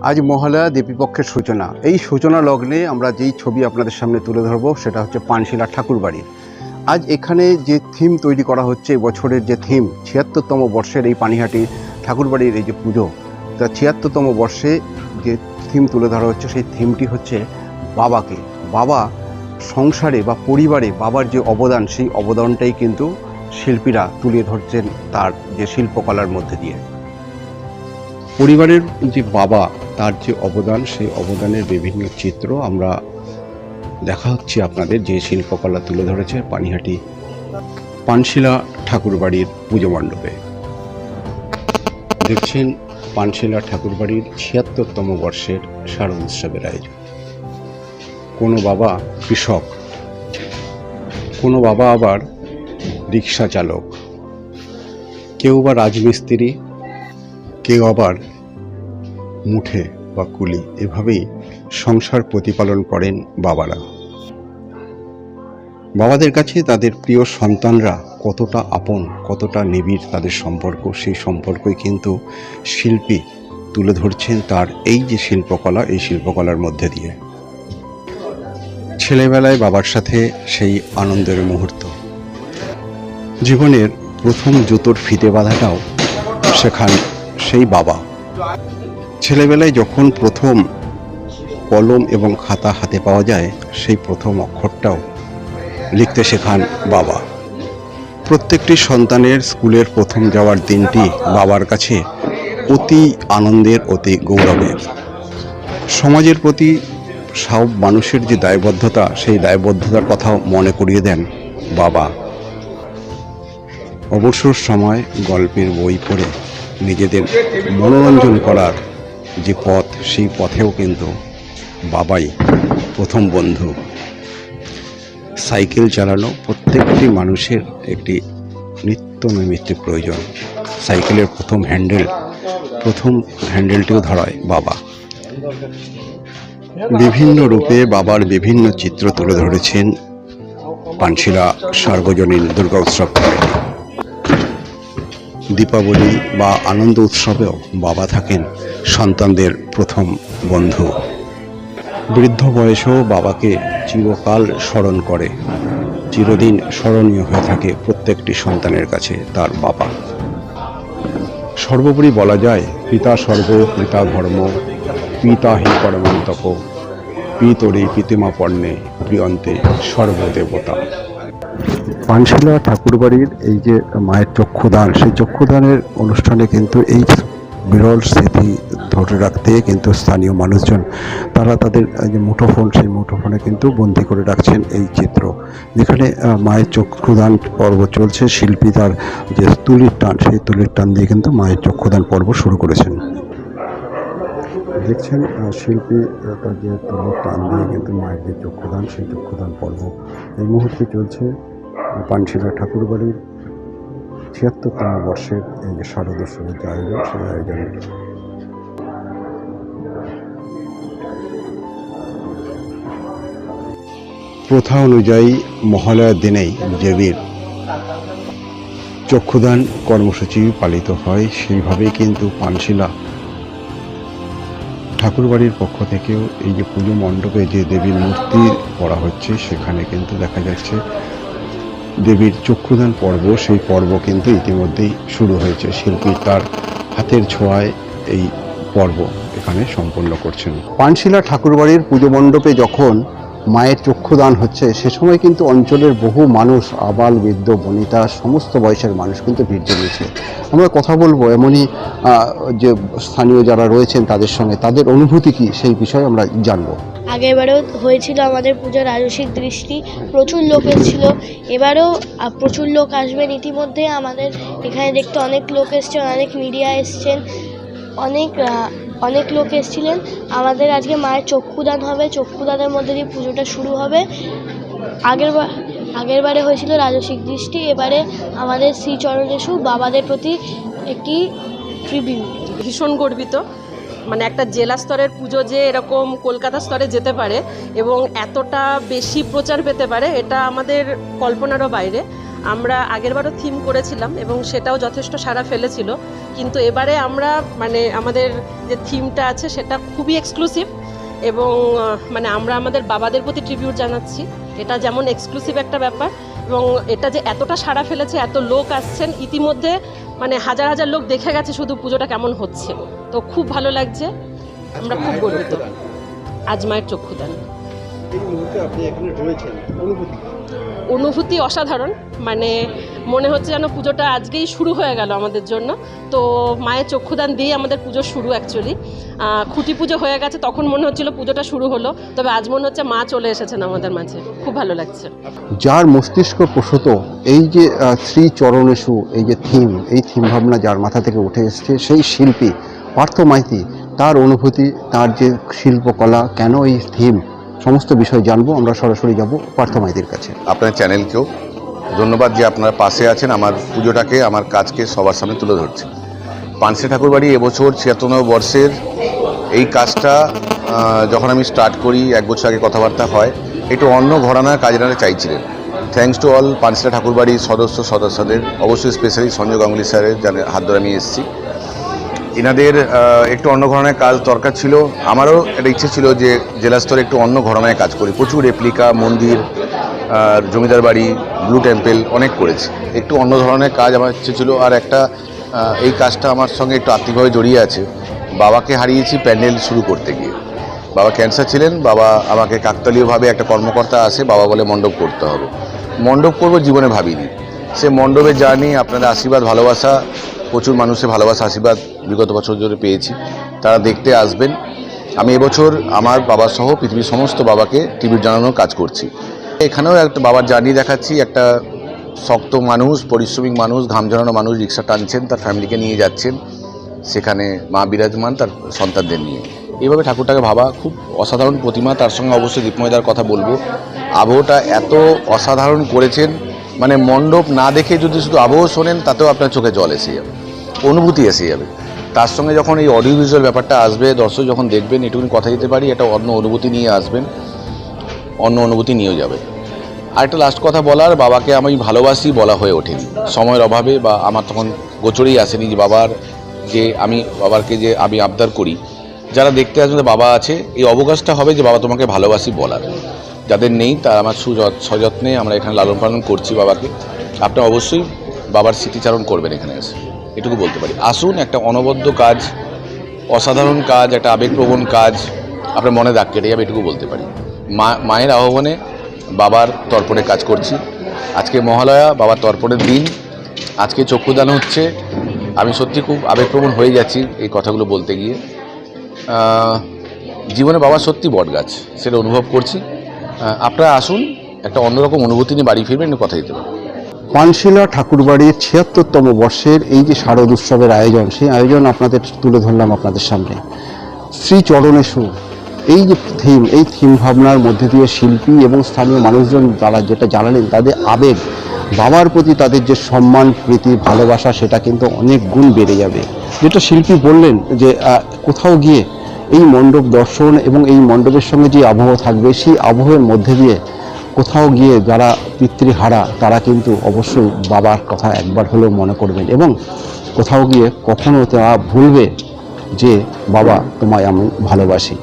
আজ মহালয়া দেবীপক্ষের সূচনা। এই সূচনা লগ্নে আমরা যেই ছবি আপনাদের সামনে তুলে ধরবো সেটা হচ্ছে পানশিলা ঠাকুরবাড়ি। আজ এখানে যে থিম তৈরি করা হচ্ছে, বছরের যে থিম ৭৬তম বর্ষের এই পানিহাটি ঠাকুরবাড়ির এই যে পুজো, তা ৭৬তম বর্ষে যে থিম তুলে ধরা হচ্ছে সেই থিমটি হচ্ছে বাবাকে। বাবা সংসারে বা পরিবারে বাবার যে অবদান, সেই অবদানটাই কিন্তু শিল্পীরা তুলে ধরছেন তার যে শিল্পকলার মধ্যে দিয়ে। পরিবারের যে বাবা, তার যে অবদান, সেই অবদানের বিভিন্ন চিত্র আমরা দেখা হচ্ছে আপনাদের, যে শিল্পকলা তুলে ধরেছে পানিহাটি পানশিলা ঠাকুরবাড়ির পুজো মণ্ডপে। দেখছেন পানশিলা ঠাকুরবাড়ির ৭৬তম বর্ষের শারদ উৎসবের আয়োজন। কোনো বাবা কৃষক, কোনো বাবা আবার রিক্সা চালক, কেউ বা রাজমিস্ত্রি, কেউ আবার মুঠে বা কুলি, এভাবেই সংসার প্রতিপালন করেন বাবারা। বাবাদের কাছে তাদের প্রিয় সন্তানরা কতটা আপন, কতটা নিবিড় তাদের সম্পর্ক, সেই সম্পর্কই কিন্তু শিল্পী তুলে ধরছেন তার এই যে শিল্পকলা, এই শিল্পকলার মধ্যে দিয়ে। ছেলেবেলায় বাবার সাথে সেই আনন্দের মুহূর্ত, জীবনের প্রথম জুতোর ফিতে বাঁধাটাও শেখান সেই বাবা। ছেলেবেলায় যখন প্রথম কলম এবং খাতা হাতে পাওয়া যায়, সেই প্রথম অক্ষরটাও লিখতে শেখান বাবা। প্রত্যেকটি সন্তানের স্কুলের প্রথম যাওয়ার দিনটি বাবার কাছে অতি আনন্দের, অতি গৌরবের। সমাজের প্রতি সব মানুষের যে দায়বদ্ধতা, সেই দায়বদ্ধতার কথাও মনে করিয়ে দেন বাবা। অবসর সময় গল্পের বই পড়ে নিজেদের মনোরঞ্জন করার যে পথ, সেই পথেও কিন্তু বাবাই প্রথম বন্ধু। সাইকেল চালানো প্রত্যেকটি মানুষের একটি নিত্য নৈমিত্তিক প্রয়োজন। সাইকেলের প্রথম হ্যান্ডেলটিও ধরায় বাবা। বিভিন্ন রূপে বাবার বিভিন্ন চিত্র তুলে ধরেছেন পানশিলা সার্বজনীন দুর্গা উৎসব কমিটি। দীপাবলি বা আনন্দ উৎসবেও বাবা থাকেন সন্তানদের প্রথম বন্ধু। বৃদ্ধ বয়সেও বাবাকে চিরকাল স্মরণ করে, চিরদিন স্মরণীয় হয়ে থাকে প্রত্যেকটি সন্তানের কাছে তার বাবা। সর্বোপরি বলা যায়, পিতা সর্ব পিতা ধর্ম, পিতা হি পরমন্তপ, পিতরি পিতিমা পর্ণে প্রিয়ন্তে সর্বদেবতা। পানশিলা ঠাকুরবাড়ির এই যে মায়ের চক্ষুদান, সেই চক্ষুদানের অনুষ্ঠানে কিন্তু এই বিরল স্মৃতি ধরে রাখতে কিন্তু স্থানীয় মানুষজন তারা তাদের যে মুঠোফোন, সেই মুঠোফোনে কিন্তু বন্দি করে রাখছেন এই চিত্র, যেখানে মায়ের চক্ষুদান পর্ব চলছে। শিল্পী তার যে তুলির টান, সেই তুলির টান দিয়ে কিন্তু মায়ের চক্ষুদান পর্ব শুরু করেছেন। দেখছেন শিল্পী তার যে তুলির টান দিয়ে কিন্তু মায়ের যে চক্ষুদান, সেই চক্ষুদান পর্ব এই মুহূর্তে চলছে পানশিলা ঠাকুরবাড়ির ৭৬তম বর্ষের এই যে শারদ উৎসবের যে আয়োজন, সেই আয়োজনে প্রথা অনুযায়ী মহালয়ার দিনেই দেবীর চক্ষুদান কর্মসূচি পালিত হয়। সেইভাবেই কিন্তু পানশিলা ঠাকুরবাড়ির পক্ষ থেকেও এই যে পুজো মণ্ডপে যে দেবীর মূর্তি করা হচ্ছে, সেখানে কিন্তু দেখা যাচ্ছে দেবীর চক্ষুদান পর্ব, সেই পর্ব কিন্তু ইতিমধ্যেই শুরু হয়েছে। শিল্পী তার হাতের ছোঁয়ায় এই পর্ব এখানে সম্পন্ন করছেন। পানশিলা ঠাকুরবাড়ির পুজো মণ্ডপে যখন মায়ের চক্ষুদান হচ্ছে, সে সময় কিন্তু অঞ্চলের বহু মানুষ, আবাল বৃদ্ধ বনিতা, সমস্ত বয়সের মানুষ কিন্তু ভিড় জমিয়েছে। আমরা কথা বলবো এমনই যে স্থানীয় যারা রয়েছেন তাদের সঙ্গে, তাদের অনুভূতি কি সেই বিষয়ে আমরা জানবো। আগেরবারেও হয়েছিল আমাদের পুজোর রাজসিক দৃষ্টি, প্রচুর লোক এসেছিল। এবারেও প্রচুর লোক আসবেন। ইতিমধ্যে আমাদের এখানে দেখতে অনেক লোক এসছেন, অনেক মিডিয়া এসছেন, অনেক লোক এসেছিলেন। আমাদের আজকে মায়ের চক্ষুদান হবে, চক্ষুদানের মধ্যে দিয়ে পুজোটা শুরু হবে। আগেরবারে হয়েছিল রাজসিক দৃষ্টি, এবারে আমাদের শ্রীচরণেশু বাবাদের প্রতি একটি ট্রিবিউট। ভীষণ গর্বিত, মানে একটা জেলা স্তরের পুজো যে এরকম কলকাতা স্তরে যেতে পারে এবং এতটা বেশি প্রচার পেতে পারে, এটা আমাদের কল্পনারও বাইরে। আমরা আগেরবারও থিম করেছিলাম এবং সেটাও যথেষ্ট সাড়া ফেলেছিল, কিন্তু এবারে আমরা মানে আমাদের যে থিমটা আছে সেটা খুবই এক্সক্লুসিভ এবং মানে আমরা আমাদের বাবাদের প্রতি ট্রিবিউট জানাচ্ছি। এটা যেমন এক্সক্লুসিভ একটা ব্যাপার এবং এটা যে এতটা সাড়া ফেলেছে, এত লোক আসছেন, ইতিমধ্যে মানে হাজার হাজার লোক দেখে গেছে শুধু পুজোটা কেমন হচ্ছে, তো খুব ভালো লাগছে, আমরা খুব গর্বিত। আজ মায়ের চক্ষুদান। অনুভূতি অসাধারণ, মানে মনে হচ্ছে যেন পুজোটা আজকেই শুরু হয়ে গেল আমাদের জন্য। তো মায়ের চক্ষুদান দিয়ে আমাদের পুজো শুরু। অ্যাকচুয়ালি খুঁটি পুজো হয়ে গেছে, তখন মনে হচ্ছিল পুজোটা শুরু হলো, তবে আজ মনে হচ্ছে মা চলে এসেছেন আমাদের মাঝে, খুব ভালো লাগছে। যার মস্তিষ্ক প্রসূত এই যে শ্রীচরণেষু এই যে থিম, এই থিম ভাবনা যার মাথা থেকে উঠে এসছে, সেই শিল্পী পার্থ মাইতি, তার অনুভূতি, তার যে শিল্পকলা, কেন এই থিম, সমস্ত বিষয় জানবো। আমরা সরাসরি যাব পার্থ মাইতির কাছে। আপনার চ্যানেলকেও ধন্যবাদ যে আপনারা পাশে আছেন, আমার পুজোটাকে, আমার কাজকে সবার সামনে তুলে ধরছেন। পানশিলা ঠাকুরবাড়ি এবছর ৭৬ বর্ষের এই কাজটা যখন আমি স্টার্ট করি, 1 বছর আগে কথাবার্তা হয়, একটু অন্য ঘরানার কাজ এনারা চাইছিলেন। থ্যাঙ্কস টু অল পানশিলা ঠাকুরবাড়ির সদস্যদের, অবশ্যই স্পেশালি সঞ্জয় গাঙ্গুলি স্যারের হাত ধরে আমি এসেছি। এনাদের একটু অন্য ঘরানার কাজ দরকার ছিল। আমারও একটা ইচ্ছে ছিল যে জেলা স্তরে একটু অন্য ঘরানায় কাজ করি। প্রচুর রেপ্লিকা, মন্দির, জমিদার বাড়ি, ব্লু টেম্পল অনেক করেছি। একটু অন্য ধরনের কাজ আমার ইচ্ছে ছিল। আর একটা এই কাজটা আমার সঙ্গে একটু আর্থিকভাবে জড়িয়ে আছে। বাবাকে হারিয়েছি প্যান্ডেল শুরু করতে গিয়ে। বাবা ক্যান্সার ছিলেন। বাবা আমাকে কাকতালীয়ভাবে একটা কর্মকর্তা আসে, বাবা বলে মণ্ডপ করতে হবে। মণ্ডপ করবো জীবনে ভাবিনি। সে মণ্ডপে জার্নি, আপনাদের আশীর্বাদ, ভালোবাসা, প্রচুর মানুষের ভালোবাসা, আশীর্বাদ বিগত বছর ধরে পেয়েছি। তারা দেখতে আসবেন। আমি এবছর আমার বাবা সহ পৃথিবীর সমস্ত বাবাকে ট্রিবিউট জানানোর কাজ করছি। এখানেও একটা বাবার জার্নি দেখাচ্ছি। একটা শক্ত মানুষ, পরিশ্রমিক মানুষ, ঘাম ঝরানো মানুষ রিক্সা টানছেন, তার ফ্যামিলিকে নিয়ে যাচ্ছেন, সেখানে মা বিরাজমান তার সন্তানদের নিয়ে। এইভাবে ঠাকুরটাকে ভাবা, খুব অসাধারণ প্রতিমা। তার সঙ্গে অবশ্যই দীপময়দার কথা বলবো। আবহটা এত অসাধারণ করেছেন, মানে মণ্ডপ না দেখে যদি শুধু আবহ শোনেন, তাতেও আপনার চোখে জল এসে যাবে, অনুভূতি এসে যাবে। তার সঙ্গে যখন এই অডিও ভিজুয়াল ব্যাপারটা আসবে, দর্শক যখন দেখবেন, এটুকুনি কথা দিতে পারি, এটা অন্য অনুভূতি নিয়ে আসবেন, অন্য অনুভূতি নিয়েও যাবে। আর একটা লাস্ট কথা বলার, বাবাকে আমি ভালোবাসি বলা হয়ে ওঠেনি সময়ের অভাবে, বা আমার তখন গোচরেই আসেনি যে বাবাকে যে আমি আবদার করি, যারা দেখতে আসবে বাবা আছে, এই অবকাশটা হবে যে বাবা তোমাকে ভালোবাসি বলার। যাদের নেই তারা আমার সযত্নে আমরা এখানে লালন পালন করছি বাবাকে। আপনারা অবশ্যই বাবার স্মৃতিচারণ করবেন এখানে এসে, এটুকু বলতে পারি। আসুন, একটা অনবদ্য কাজ, অসাধারণ কাজ, একটা আবেগপ্রবণ কাজ, আপনার মনে দাগ কেটে যাবে, এটুকু বলতে পারি। মায়ের আহ্বানে বাবার তর্পণে কাজ করছি। আজকে মহালয়া, বাবার তর্পণের দিন, আজকে চক্ষুদান হচ্ছে। আমি সত্যি খুব আবেগপ্রবণ হয়ে যাচ্ছি এই কথাগুলো বলতে গিয়ে। জীবনে বাবা সত্যি বটগাছ, সেটা অনুভব করছি। আপনারা আসুন, একটা অন্যরকম অনুভূতি নিয়ে বাড়ি ফিরবেন, কথা দিতে পারেন। পানশিলা ঠাকুরবাড়ির ৭৬তম বর্ষের এই যে শারদ উৎসবের আয়োজন, সেই আয়োজন আপনাদের তুলে ধরলাম আপনাদের সামনে। শ্রীচরণেষু এই যে থিম, এই থিম ভাবনার মধ্যে দিয়ে শিল্পী এবং স্থানীয় মানুষজন তারা যেটা জানালেন, তাদের আবেগ, বাবার প্রতি তাদের যে সম্মান, প্রীতি, ভালোবাসা, সেটা কিন্তু অনেক গুণ বেড়ে যাবে। যেটা শিল্পী বললেন যে কোথাও গিয়ে এই মণ্ডপ দর্শন এবং এই মণ্ডপের সঙ্গে যে আবহ থাকবে, সেই আবহের মধ্যে দিয়ে কোথাও গিয়ে যারা পিতৃহারা, তারা কিন্তু অবশ্যই বাবার কথা একবার হলেও মনে করবেন এবং কোথাও গিয়ে কখনো তারা ভুলবে যে বাবা তোমায় আমি ভালোবাসি।